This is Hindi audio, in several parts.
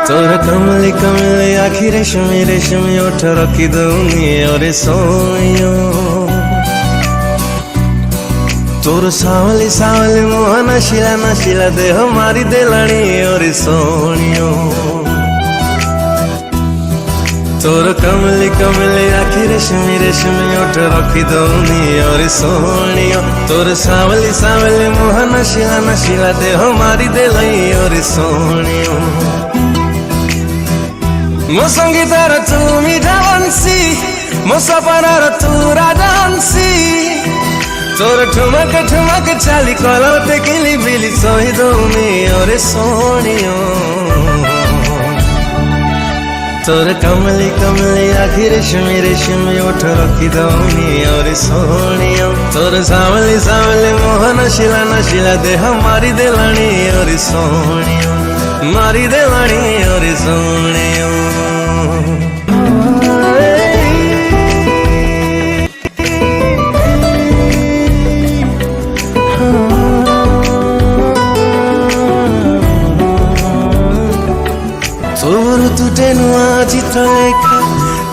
तोर कमली कमली आखी रेशमी रेशमी ओठ रखी दूंगी और सोनियो। तोर सावली सावली मुँह नशीला नशीला देह मारी देलानी और सोनियो। तोर कमली कमली आखी रेशमी रेशमी ओठ रखी दूंगी और सोनियो। तोर सावली सावली मुँह नशीला नशीला देह मारी देलाई और सोनियो। मो संगीतार तू मीठा बंसी, मो सपनार तू राजा हंसी। तोर ठुमक ठुमक चाली कलर पे किली बिली सोई दूंगी और सोनियो। तोर कमली कमली आखी रेशमी रेशमी ओठ रखी दूंगी और सोनियो। तोर सावली सावली मुँह नशीला नशीला देह मारी देलानी और सोनियो, मारी देलानी और सोनियो। तोर तुटे नुआ चित्र लेखा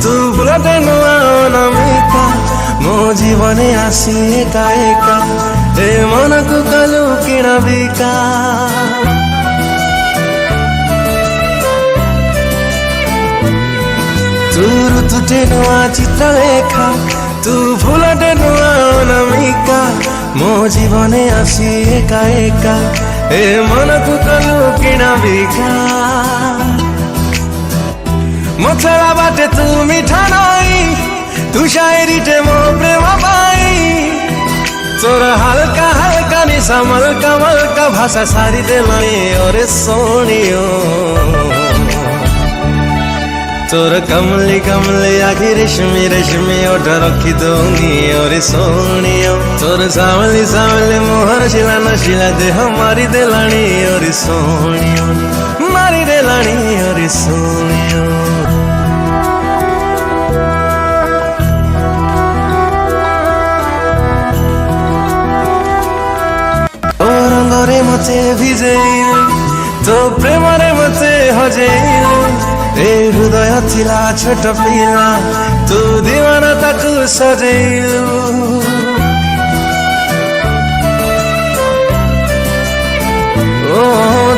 तू भुलटे नुआ अनामिका। मो जीवने आसी एका एका ए मन को कलु किणा बिका। तोर तुटे नुआ चित्र लेखा तू भुलटे नुआ अनामिका। मो जीवने आसी एका एका ए मन को कलु किणा बिका। मो छड़ा बाटे तू मीठा नई, तू शायरी टे मो प्रेम पाई। तोर हल्का हल्का निशा मलका मलका भाषा सारी देलानी और सोनियो। तोर कमली कमली आखी रेशमी रेशमी ओठ रखी दूंगी और सोनियो। तोर सावली सावली मुँह नशीला नशीला देह मारी देलानी और सोनियो, मारी देलानी और सोनियो। रंगरे मते भिजेइलु तो प्रेमरे मते हजेइलु। ए हृदय थिला छोट पिला तू दीवाना ताकू सजेइलु। ओ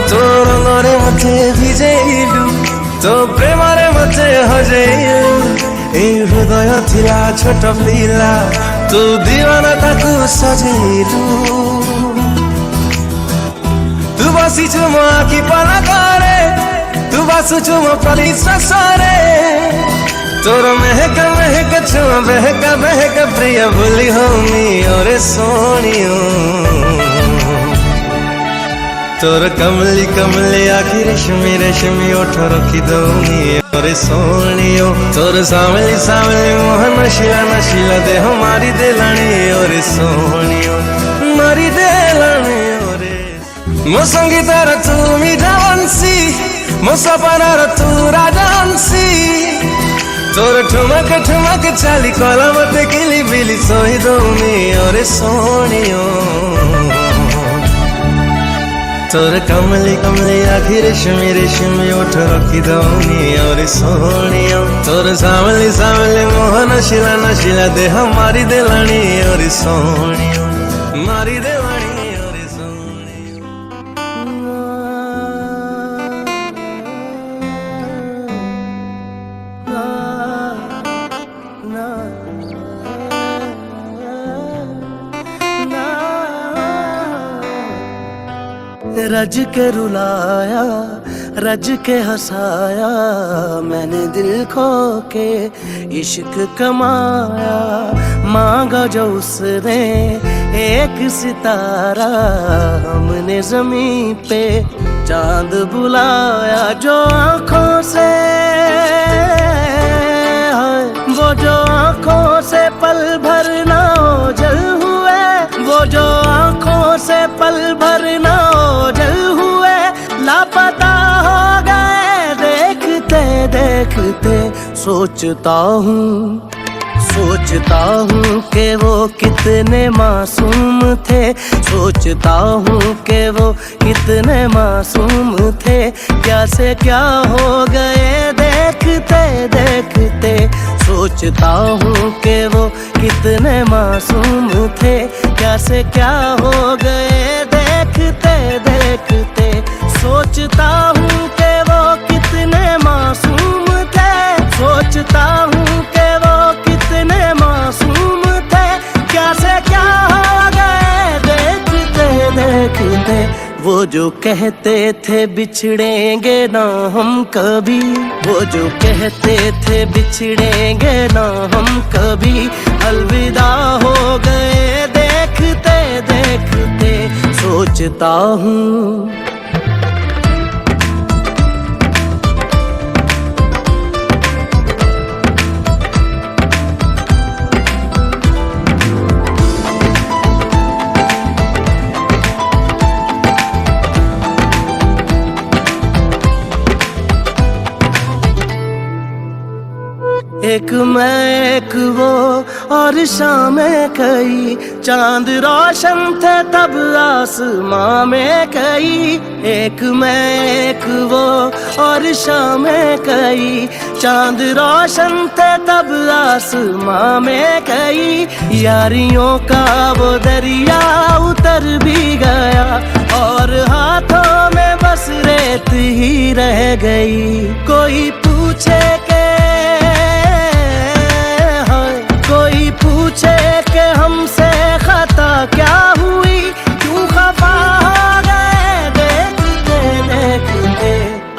तो रंगरे मते भिजेइलु तो प्रेमरे मते हजेइलु। ए हृदय थिला छोट पिला तू दीवाना ताकू सजेइलु। तू बसीछु मो आखि पलकरे, तू बसुछु मो परिश्वासरे। तोर महक महक छुआ बहक बहक प्रिय भूली होमी और सोनियो। तोर कमली कमली आखी रेशमी रेशमी ओठ रखी दूंगी और सोनियो। तोर सावली सावली मुँह नशीला नशीला देह मारी देलानी और सोनियो, मारी देलानी। मो संगीतार तू मीठा बंसी, मो सपनार तू राजा हंसी। तोर ठुमक ठुमक चाली कलम पे किली बिली सोई दूंगी और सोनियो। तोर कमली कमली आखी रेशमी रेशमी ओठ रखी दूंगी और सोनियो। तोर सावली सावली मुँह नशीला नशीला देह मारी देलानी और सोनियो, मारी देलानी। रज के रुलाया रज के हंसाया, मैंने दिल खो के इश्क कमाया। मांगा जो उसने एक सितारा, हमने जमीन पे चांद बुलाया। जो आँखों से वो जो आँखों से पल भर ना ओझल हुए, वो जो आँखों से पल भर ना ओझल हुए, लापता हो गए देखते देखते। सोचता हूँ सोचता हूँ कि वो कितने मासूम थे, सोचता हूँ कि वो कितने मासूम थे। क्या से क्या हो गए देखते देखते, सोचता हूँ कि वो कितने मासूम थे। क्या से क्या हो गए देखते देखते, सोचता हूँ कि वो कितने मासूम थे, सोचता हूँ कि वो कितने मासूम थे। क्या से क्या हो गए देखते देखते, वो जो कहते थे बिछड़ेंगे ना हम कभी, वो जो कहते थे बिछड़ेंगे ना हम कभी, अलविदा हो गए देखते देखते। सोचता हूँ एक मैं एक वो और शामें कई, चांद रोशन थे तब आसमां में कई। एक मैं एक वो और शामें कई, चांद रोशन थे तब आसमां में कई। यारियों का वो दरिया उतर भी गया और हाथों में बस रेत ही रह गई। कोई पूछे के पूछे कि हमसे खता क्या हुई, क्यों खफा हो गए देखते देखते।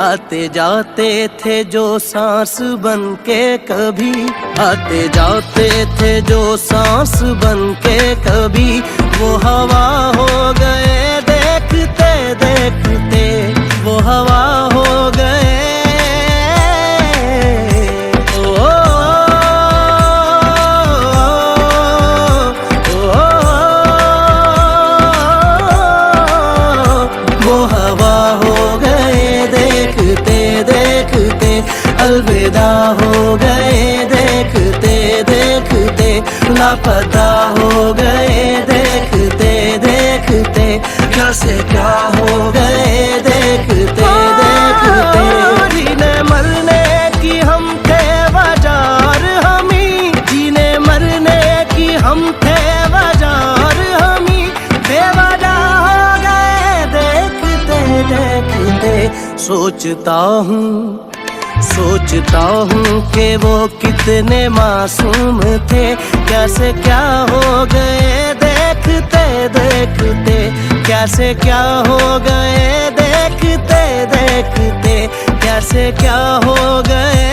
आते जाते थे जो सांस बन के कभी, आते जाते थे जो सांस बन के कभी, वो हवा हो गए देखते देखते, वो हवा हो गए। अलविदा हो गए देखते देखते, लापता हो गए देखते देखते। क्या से क्या हो गए देखते देखते। जीने मरने की हम थे बाजार हमी, जीने मरने की हम थे बाजार हमी, बेवजह हो गए देखते देखते। सोचता हूँ सोचता हूँ कि वो कितने मासूम थे। कैसे क्या हो गए देखते देखते, कैसे क्या हो गए देखते देखते, कैसे क्या हो गए।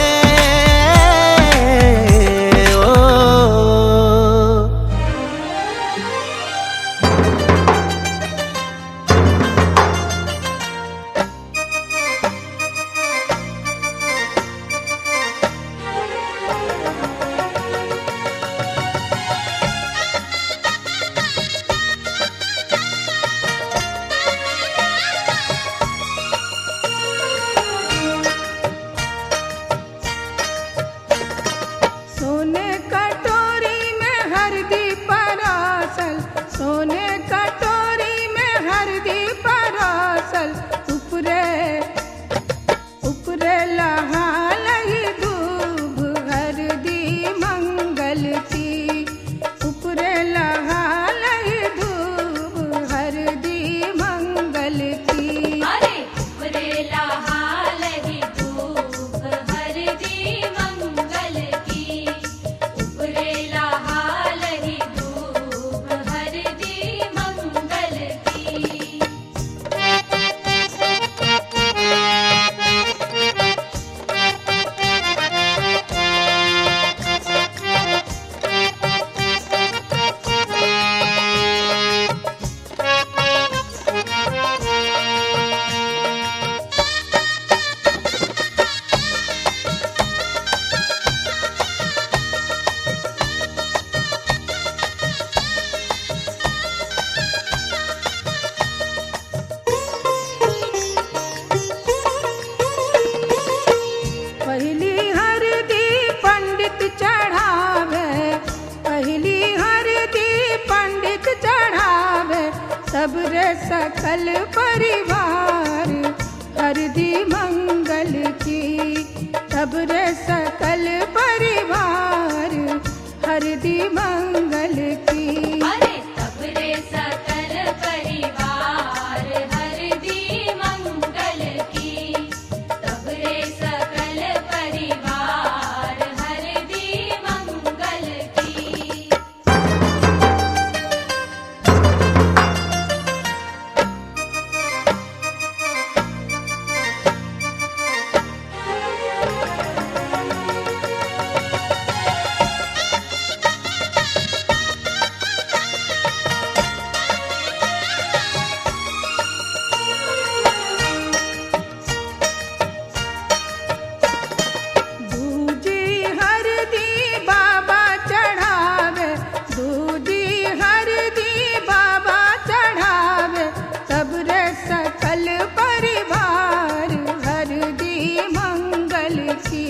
सकल परिवार हर दी मंगल की। तब रे सकल परिवार हर दी मंगल की। अरे तब रे सकल परिवार हर दी मंगल की। तब रे सकल परिवार हर दी मंगल की। दूजी हर दी बाबा चढ़ावे, दूजी हर दी बाबा चढ़ावे। तब रे सकल परिवार हर दी मंगल की।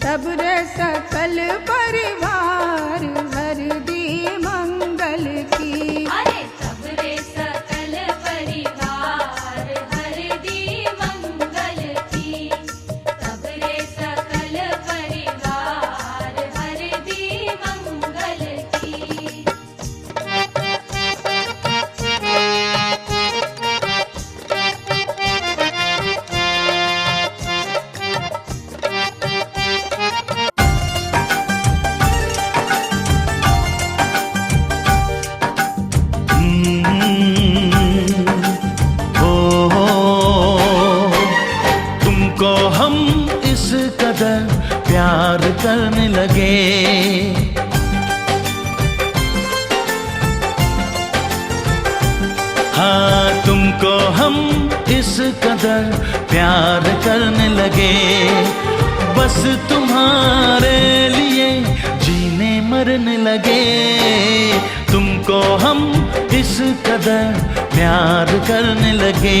तब रे सकल परिवार हर दी मंगल की। अरे तब रे सकल परिवार हर दी मंगल की। तब रे सकल परिवार हर दी मंगल की। तुमको हम इस कदर प्यार करने लगे, हाँ तुमको हम इस कदर प्यार करने लगे। बस तुम्हारे लिए जीने मरने लगे। तुमको हम इस कदर प्यार करने लगे।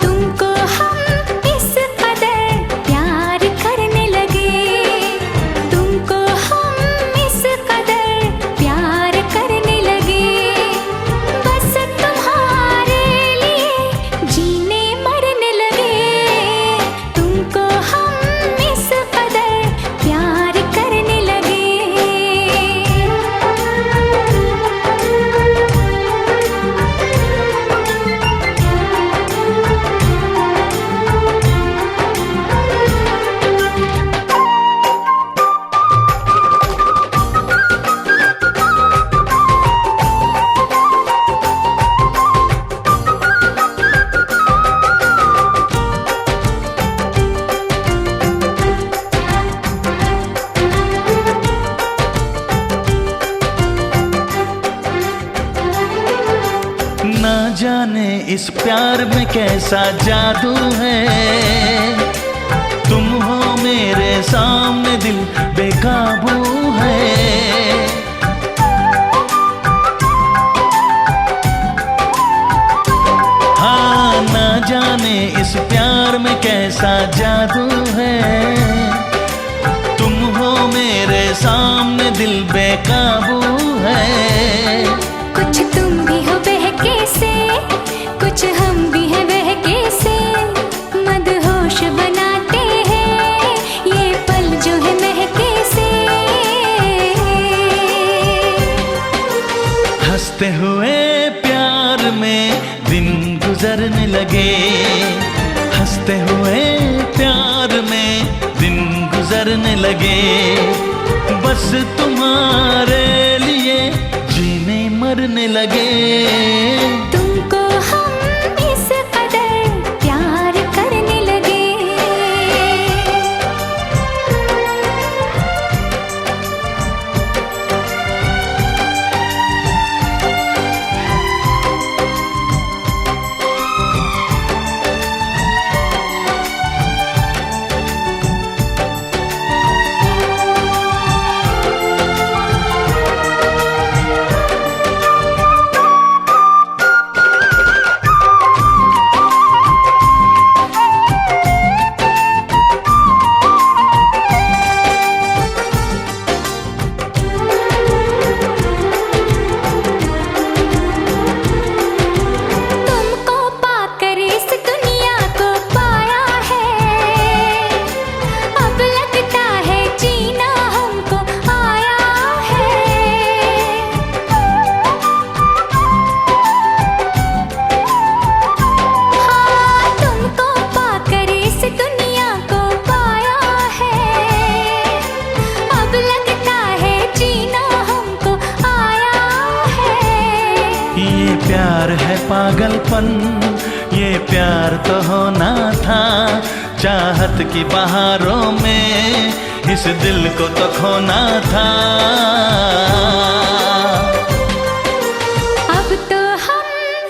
तुमको हम इस कदर प्यार करने लगे। तुमको हम इस कदर प्यार करने लगे। बस तुम्हारे लिए जीने मरने लगे। तुमको हम इस कदर प्यार करने लगे। ना जाने इस प्यार में कैसा जादू है। तुम हो मेरे सामने दिल बेकाबू है। हाँ ना जाने इस प्यार में कैसा जादू है। तुम हो मेरे सामने दिल बेकाबू है। कुछ तुम भी हो बहके से, कुछ हम भी हैं बहके से। मदहोश बनाते हैं ये पल जो है महके से। हंसते हुए प्यार में दिन गुजरने लगे। हंसते हुए प्यार में दिन गुजरने लगे। बस तुम्हारे लिए जीने मरने लगे। तुमको हम इस कदर प्यार करने लगे। पागलपन, ये प्यार तो होना था। चाहत की बहारों में इस दिल को तो खोना था। अब तो हम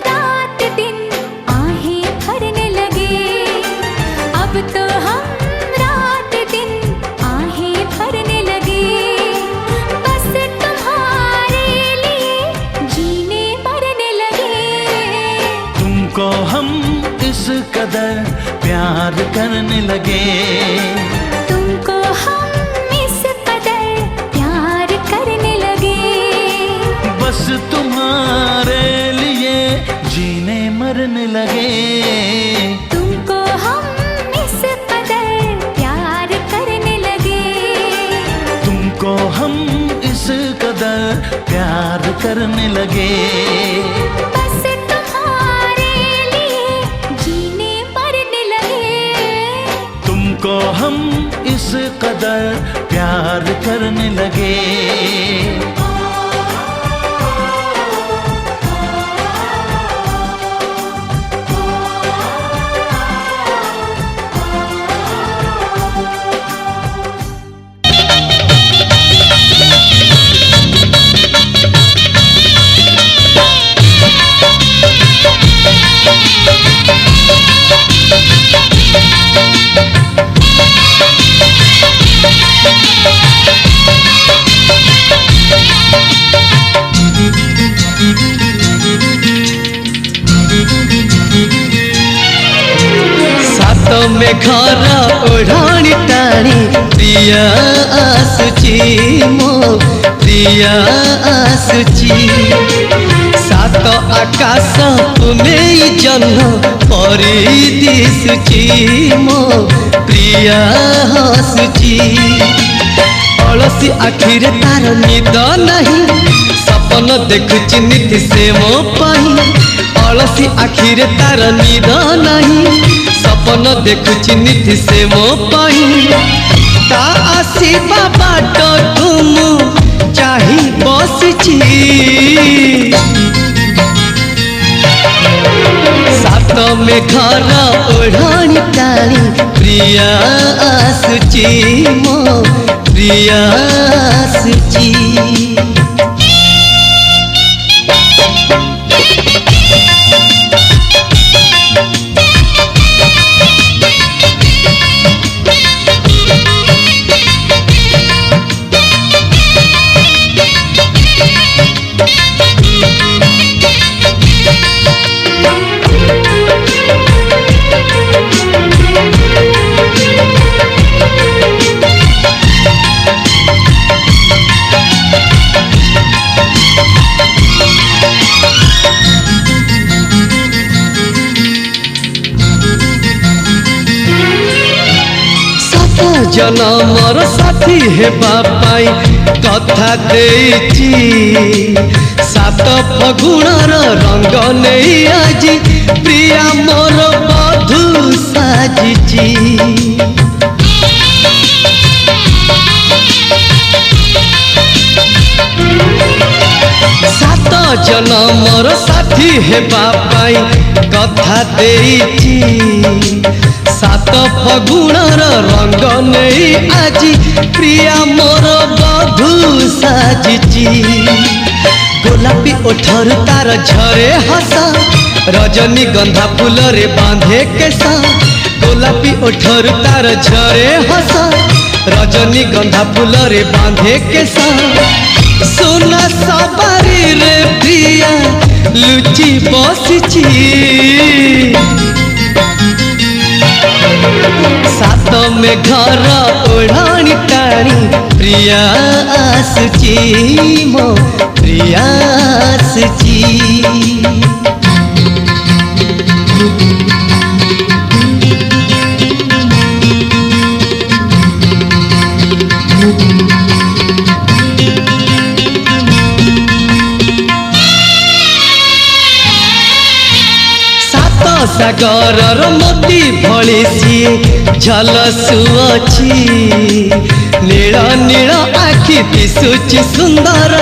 रात दिन आहें भरने लगे, अब तो हम रात दिन आहें भरने लगे। बस तुम्हारे लिए जीने मरने लगे। तुमको हम इस कदर प्यार करने लगे, तुमको हम इस कदर प्यार करने लगे। बस तुम्हारे लिए जीने मरने लगे। तुमको हम इस कदर प्यार करने लगे, तुमको हम इस कदर प्यार करने लगे। बस तुम्हारे लिए जीने मरने लगे। तुमको हम इस कदर प्यार करने लगे। सातो में घर ओढ़ाणी टाणी प्रिया आसुची मो प्रिया आसुची। सात आकाश तुम्हें जन्म परी दिसुची मो प्रिया हसुची। अलसी आखिरे तार निद नहीं, सपन देखुची नीति से मो पाई। अलसी आखिरे तार निद नहीं, सपन देखुची नीति से मो पाई। ता आसीबा बाट तुम चाही बसिची। सात में घर ओढ़ाणी टाणी प्रिया आसुची मो प्रिया आसुची। जनमर साथी हेबा पाई कथा देइची। सात फगुणर रंग नहीं आजी प्रिया मोर बधू साजिची। सात जनमर साथी हेबा पाई कथा देइची। सात फगुणर रंग नहीं आजी प्रिया मोर बधू साजिची। गोलापी ओठर तार झरे हस, रजनी गंधा फूल रे बांधे केसा। गोलापी ओठर तार झरे हस, रजनी गंधा फूल रे बांधे केसा। सोना सवारी रे प्रिया लुची बसिची। सात में घर ओढ़ाणी टाणी प्रिया आसुची मो प्रिया आसुची। ସାଗରର ମୋତି ଭଳି ସିଏ ଝଲସୁଅଛି ନୀଳ ନୀଳ ଆଖି ଦିଶୁଛି ସୁନ୍ଦର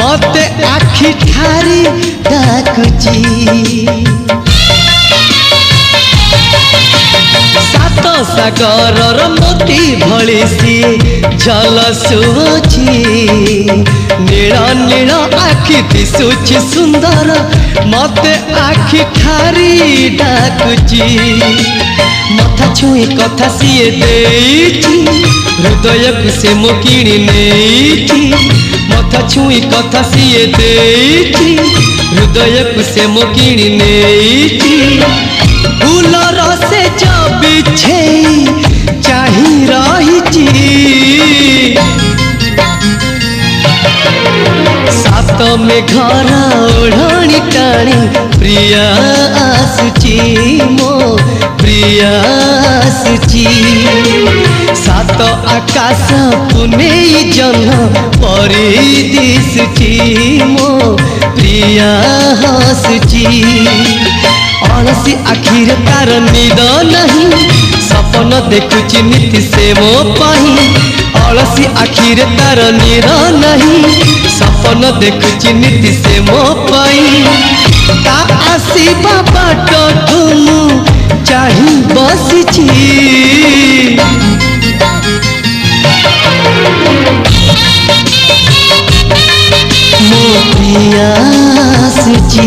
ମତେ ଆଖି ଠାରି ଡାକୁଛି ସାତ ସାଗରର ମୋତି ଭଳି ସିଏ ଝଲସୁଅଛି ନୀଳ ନୀଳ ଆଖି ଦିଶୁଛି ସୁନ୍ଦର ମତେ ଆଖି ଠାରି ଡାକୁଛି ମଥା ଛୁଇଁ କଥା ସିଏ ଦେଇଛି ହୃଦୟକୁ ସେ ମୁଁ କିଣି ନେଇଛି ମଥା ଛୁଇଁ କଥା ସିଏ ଦେଇଛି ହୃଦୟକୁ ସେ ମୁଁ କିଣି ନେଇଛି ଫୁଲର ସେ ବିଛେଇ ଚାହିଁ ରହିଛି ସାତ ମେଘର ଓଢ଼ଣି ଟାଣି ପ୍ରିୟା ଆସୁଛି ମୋ ପ୍ରିୟା ଆସୁଛି ସାତ ଆକାଶକୁ ନେଇ ଜହ୍ନ ପରି ଦିଶୁଛି ମୋ ପ୍ରିୟା ହସୁଛି ଅଳସୀ ଆଖିରେ ତାର ନିଦ ନାହିଁ ସପନ ଦେଖୁଛି ନୀତି ସେ ମୋ ପାଇଁ ଅଳସୀ ଆଖିରେ ତାର ନିଦ ନାହିଁ ସପନ ଦେଖୁଛି ନୀତି ସେ ମୋ ପାଇଁ ତା ଆସିବା ବାଟକୁ ମୁଁ ଚାହିଁ ବସିଛି ମୋ ପ୍ରିୟା ଆସୁଛି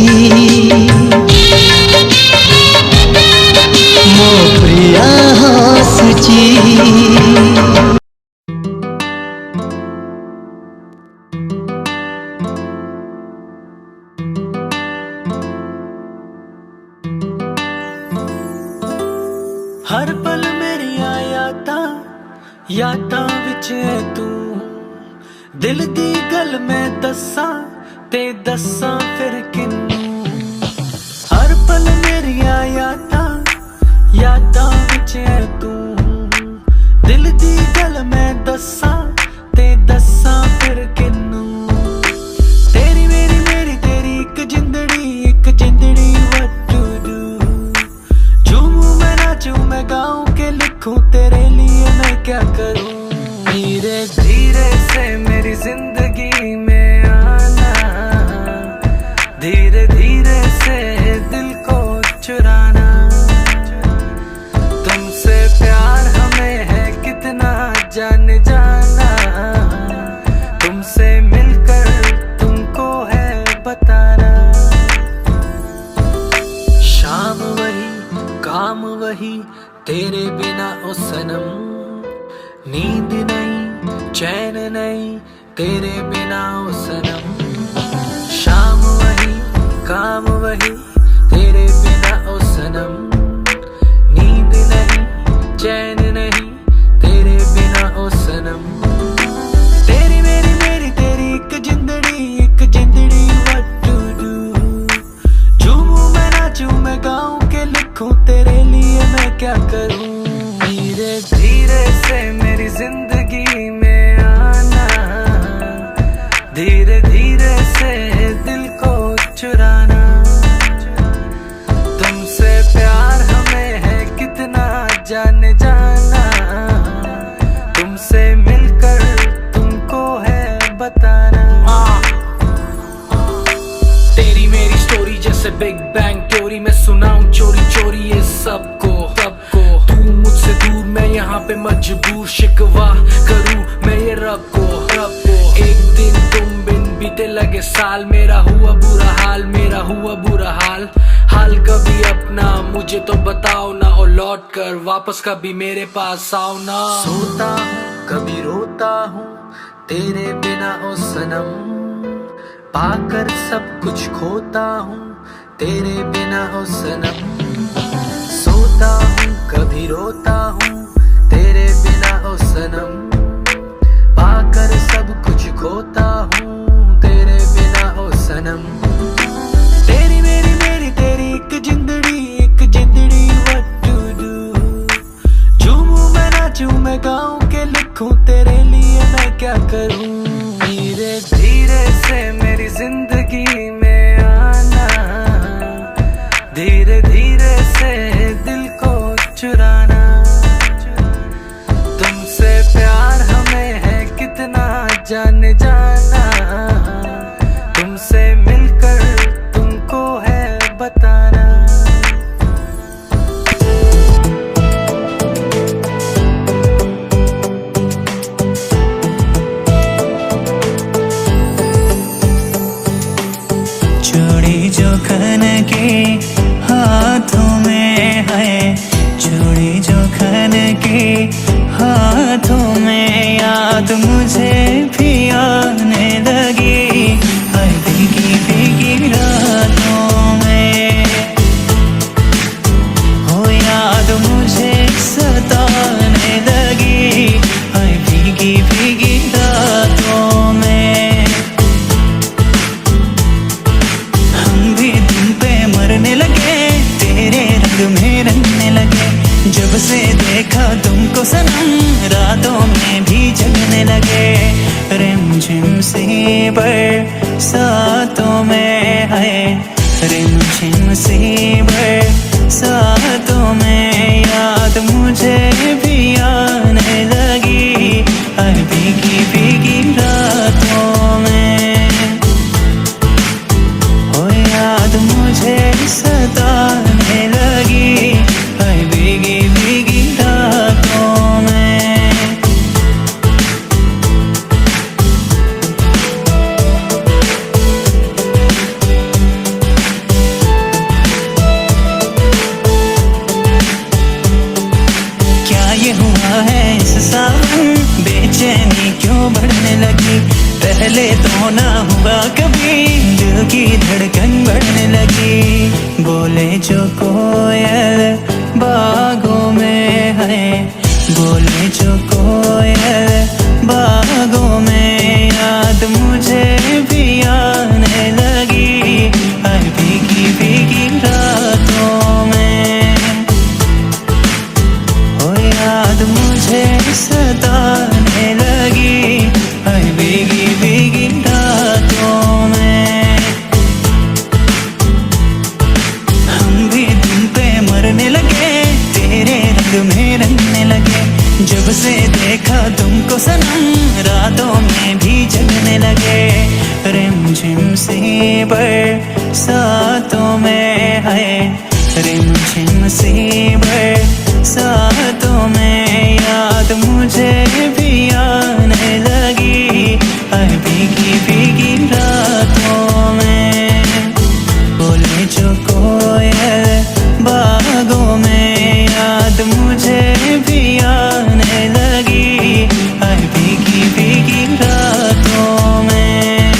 ମୋ ପ୍ରିୟା ହସୁଛି हर पल मेरिया यादां विच है तू दिल दी गल मैं दस्सां ते दस्सां फिर किन्नू हर पल मेरिया यादां विच है तू दिल दी गल मैं दस्सां ते दस्सां फिर किन्नू तेरी मेरी तेरी एक जिंदड़ी what to do झूमूं मैं नाचूं मैं गाऊं के लिखूं तेरे लिए मैं क्या करूं धीरे धीरे से मेरी जिंदगी में आना धीरे धीरे से दिल को चुराना तुमसे प्यार हमें है कितना जान जाना तुमसे मिलकर तुमको है बताना शाम वही काम वही तेरे बिना ओ सनम नींद नहीं चैन नहीं तेरे बिना ओ सनम शाम वही काम वही तेरे बिना ओ सनम नींद नहीं चैन नहीं तेरे बिना ओ सनम तेरी मेरी तेरी एक जिंदड़ी what to do झूमूं मैं नाचूं मैं गाऊं के लिखूं तेरे लिए मैं क्या करूं धीरे धीरे से मेरी जिंदगी में आना धीरे धीरे से दिल को चुराना तुमसे प्यार हमें है कितना जान जाना तुमसे मिलकर तुमको है बताना तेरी मेरी स्टोरी जैसे बिग बैंग थ्योरी मैं सुनाऊं चोरी चोरी ये सबको तू मुझसे दूर मैं यहाँ पे मजबूर शिकवा करूं मैं ये रब को एक दिन तुम बिन बीते लगे साल मेरा हुआ बुरा हाल हाल कभी अपना मुझे तो बताओ ना और लौट कर वापस कभी मेरे पास आओ ना सोता हूँ कभी रोता हूँ तेरे बिना ओ सनम पाकर सब कुछ खोता हूँ तेरे बिना ओ सनम सोता हूँ कभी रोता हूँ तेरे बिना ओ सनम पाकर सब कुछ खोता हूँ तेरे बिना ओ सनम तेरी मेरी तेरी एक जिंदड़ी what to do झूमूं मैं नाचूं मैं गाऊं के लिखूं तेरे लिए मैं क्या करूं धीरे धीरे से मेरी जिंदगी में आना धीरे धीरे से दिल को चुराना। तुमसे प्यार हमें है कितना जान जाना, तुमसे मिलकर तुमको है बताना। चूड़ी जो खन के हाथों में है, चूड़ी जो खन के हाथों में, याद मुझे भी आने लगी हर भीगी भीगी रातों में। हो याद मुझे सताने लगी हर भीगी भीगी रातों में। हम भी तुम पे मरने लगे, तेरे रंग में रंगने लगे। जब से देखा तुमको सनम, रातों में भी जगने लगे। रिमझिम सी बरसातों में है, रिमझिम सी बरसातों में, याद मुझे भी आने लगी हर भीगी भीगी रातों में। हो याद मुझे सताने लगी हर भीगी भीगी रातों में। क्या ये हुआ है इस सावन, बेचैनी क्यों बढ़ने लगी। पहले तो ना हुआ कभी, दिल की धड़कन बढ़ने लगी। बोले जो कोयल बागों में है, बोले जो कोयल बागों में, याद मुझे भी आने लगी हर भीगी भीगी रातों में। हो याद मुझे सताने लगी हर भीगी भीगी रातों में। हम भी तुम पे मरने लगे, तेरे रंग में रंगने लगे। जब से देखा तुमको सनम, रातों में भी जगने लगे। रिमझिम सी बरसातों में है, रिमझिम सी बरसातों में, याद मुझे भी आने लगी हर भीगी भीगी रातों में। बोले जो कोयल बागों में, याद मुझे भी आने लगी हर भीगी भीगी रातों में।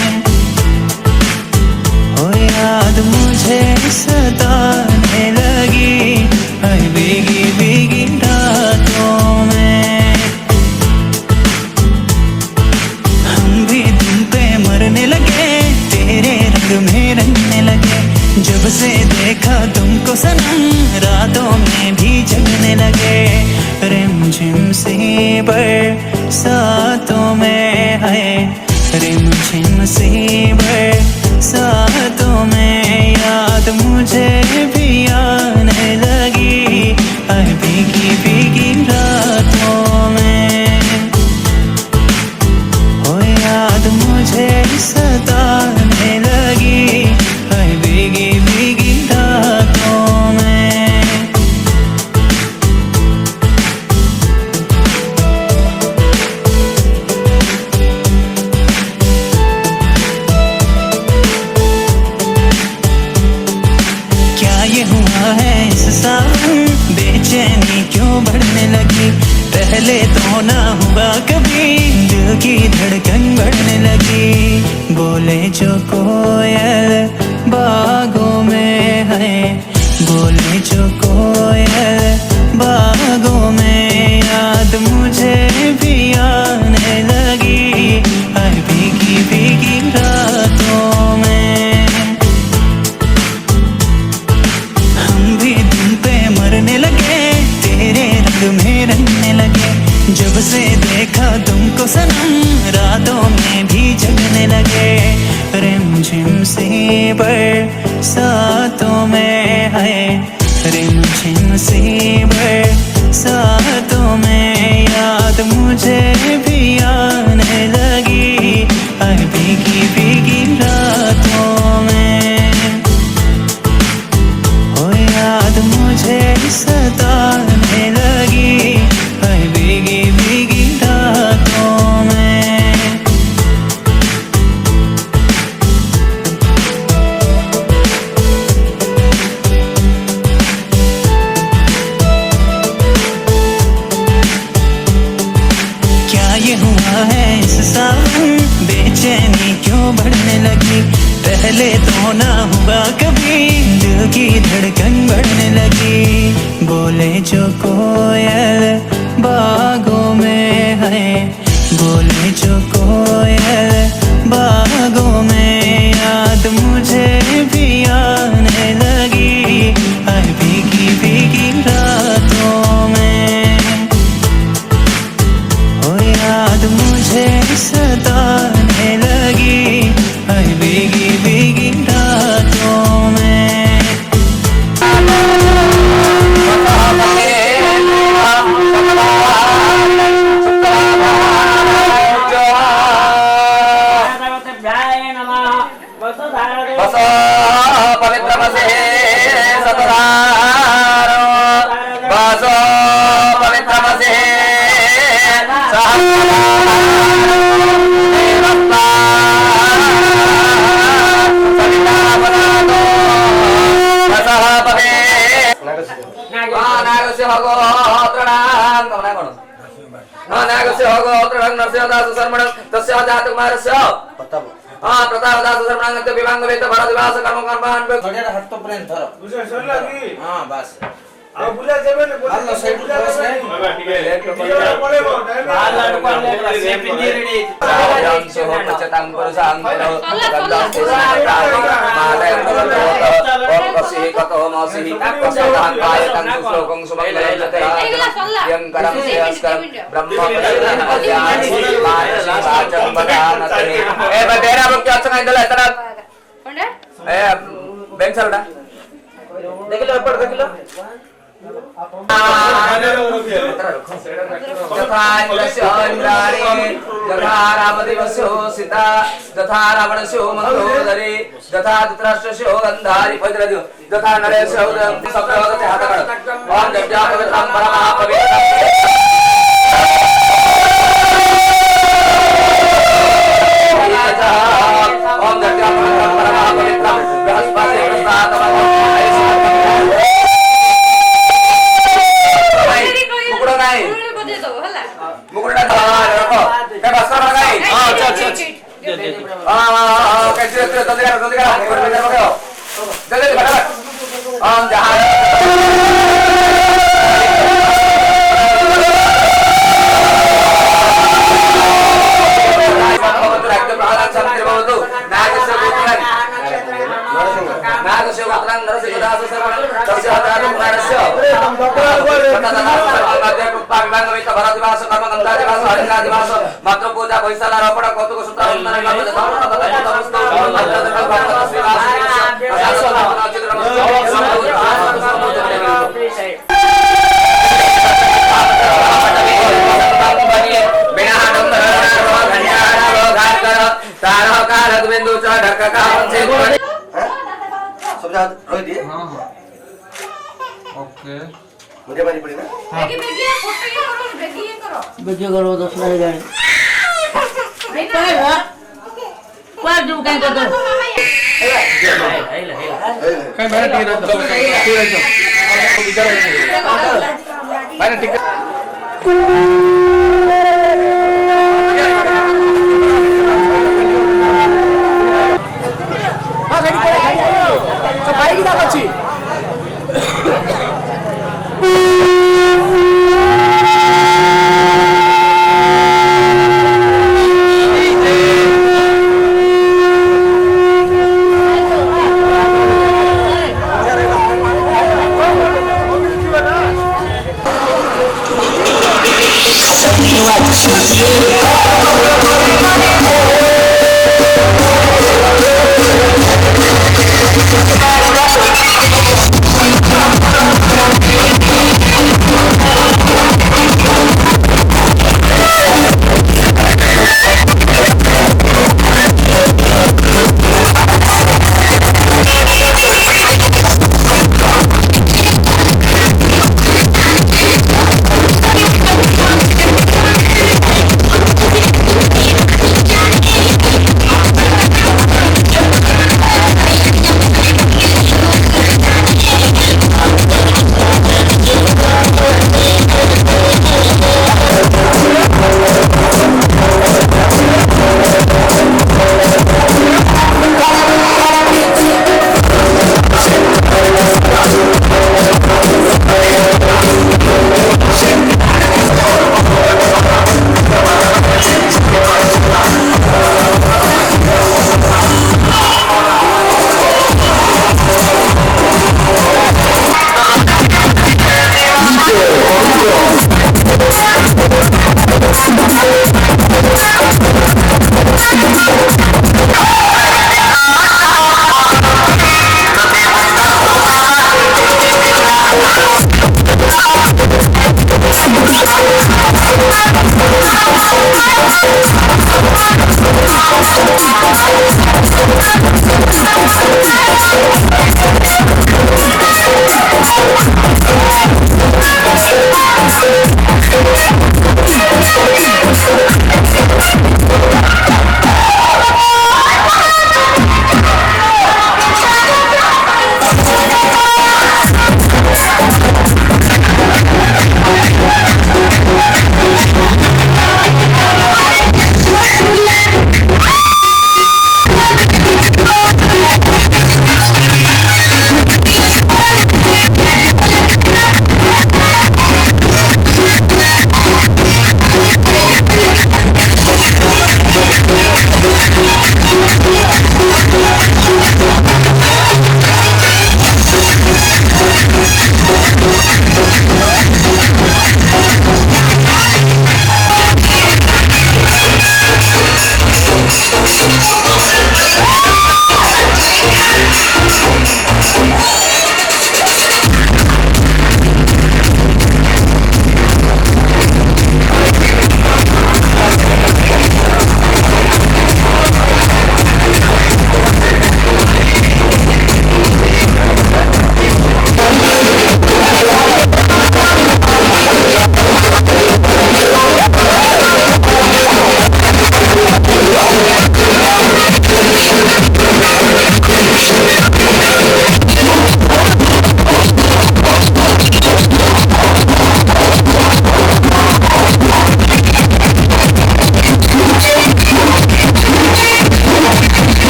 हो याद मुझे सताने लगी हर भीगी भीगी रातों में। हम भी तुम पे मरने लगे, तेरे रंग में रंगने लगे। जब से देखा तुमको सनम, रातों में भी जगने लगे। रिमझिम सी बरसातों में है, रिमझिम सी बरसातों में, याद मुझे भी आने लगी हर भीगी भीगी रातों में। हो याद मुझे सताने लगी हर भीगी भीगी रातों में। क्या ये हुआ है इस सावन, बेचैनी क्यों बढ़ने लगी। पहले तो ना हुआ कभी, दिल की धड़कन बढ़ने लगी। बोले जो कोयल बागों में है, बोले जो कोयल बागों में, याद मुझे भी आने लगी हर भीगी भीगी रातों में। हम भी तुम पे मरने लगे, तेरे रंग में रंगने लगे। जब से देखा तुमको सनम, रातों में भी जगने लगे। रिमझिम सी बरसातों में है, रिम मुझे सताने लगी है भीगी भीगी रातों में। क्या ये हुआ है इस सावन, बेचैनी क्यों बढ़ने लगी। पहले तो ना हुआ कभी, दिल की धड़कन बढ़ने लगी। बोले जो कोयल बागों में है, बोले जो कोयल बागों में, याद मुझे भी आने लगी है भीगी भीगी रातों में। ओ याद मुझे सताने लगी है भीगी भीगी रातों में। पवित्रमसे सतधारो वासो पवित्रमसे प्रतापदास शर्मणंग विभांग वेद भरद्वाज कर्म कर्मान हट तो प्रेम धरो बुझे सुन लगी हां बस अब बुला जेबे ने बोल साइड बुला बस ठीक है लेट को पड़ेगो हां लड़ को ले सेफ इंडिया रेडी जान से हो पचतांग पर सांग करो गंदास के माता और कसी कतो मसी कसादान काय तंग श्लोकं सुमंगल जते यं करम यस्कर ब्रह्म ज्ञान वाचन बदानते ए बडेरा बक क्या संग इधर इतना कोंडे ए बैंक चलड़ा देख लो ऊपर देख लो जथा रामदेवस्यो सीता जथा रावणस्यो मंदोदरी जथा धृतराष्ट्रस्यो गंधारी पवित्र जथा नरेशो सप्तवदते हाथकड़ ओम जप्या पवित्रं परमः पवित्रं ओम जप्या पवित्रं परमः पवित्रं बृहस्पति प्रसादम् मुकुटा रखो क्या बस कर लगाई हां अच्छा हां कैसे जल्दी करो जल्दी फटाफट हम जहां मात्र पूजा पैसा रोपण कौतुक सूत्र मुझे बनी पड़ी ना वीडियो करो तो सुनाई जाए क्या जो कहीं कर दो कहीं मैंने टिकट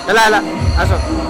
चला आला असो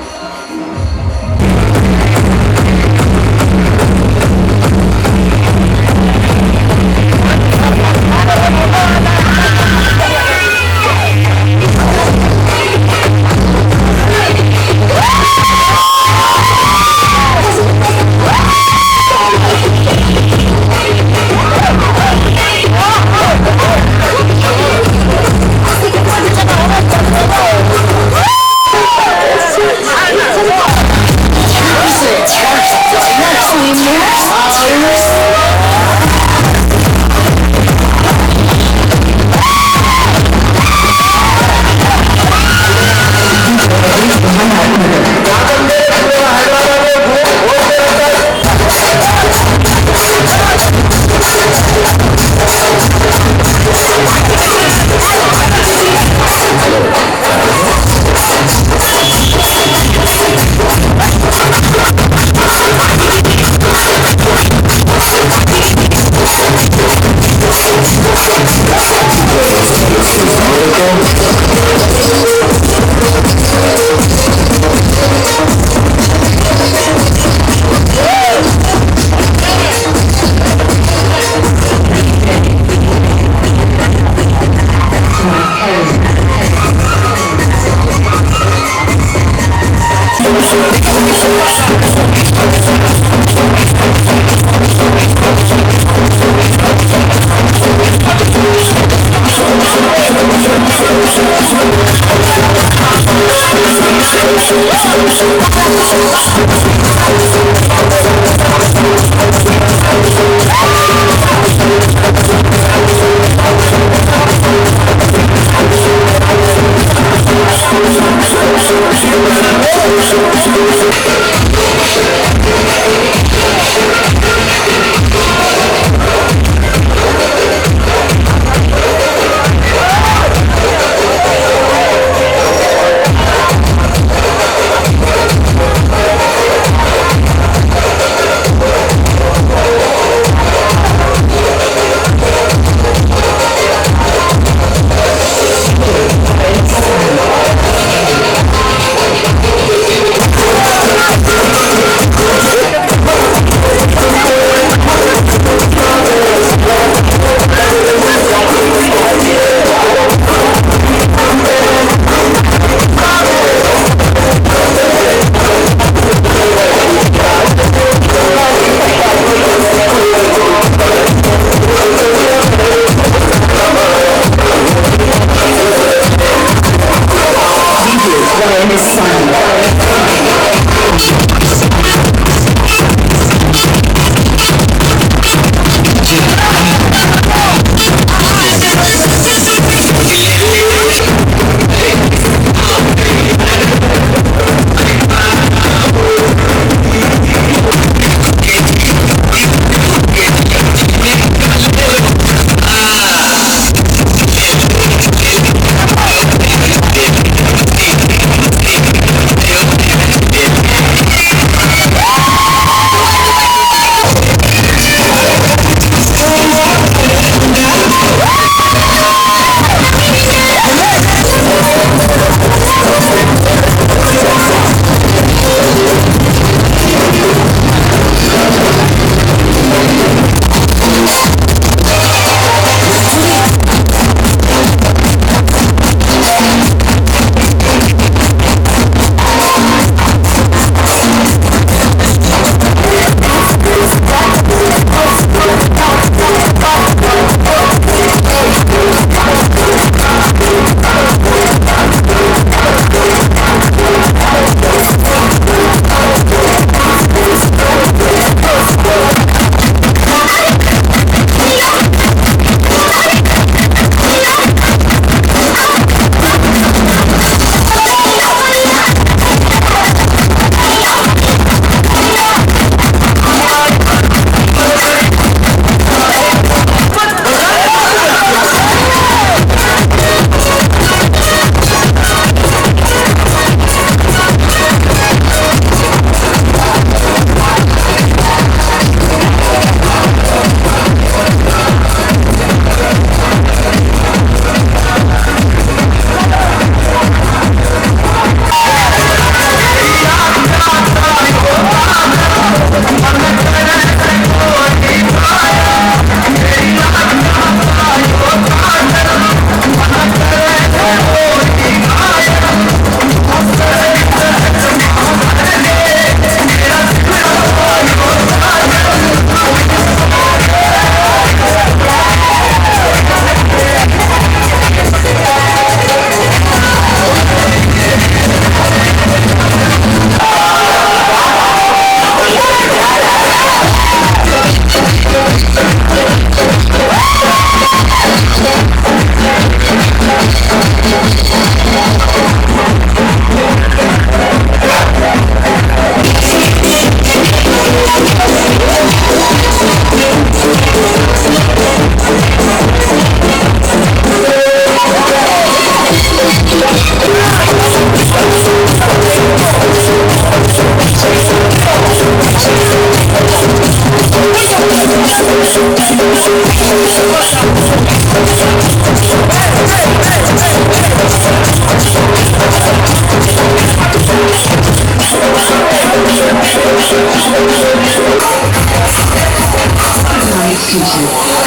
future.